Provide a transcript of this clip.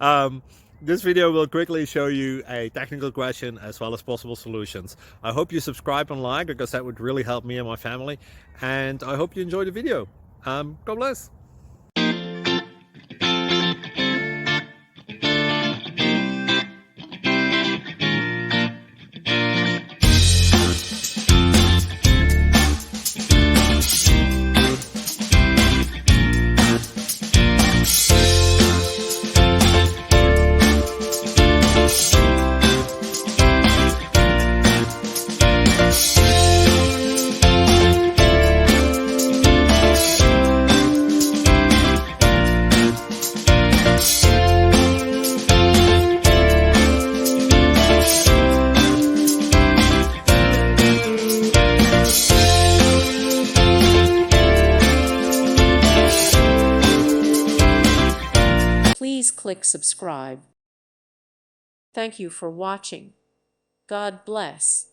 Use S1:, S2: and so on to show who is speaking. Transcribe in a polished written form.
S1: um, this video will quickly show you a technical question as well as possible solutions. I hope you subscribe and like, because that would really help me and my family. And I hope you enjoy the video. God bless.
S2: Please click subscribe. Thank you for watching. God bless.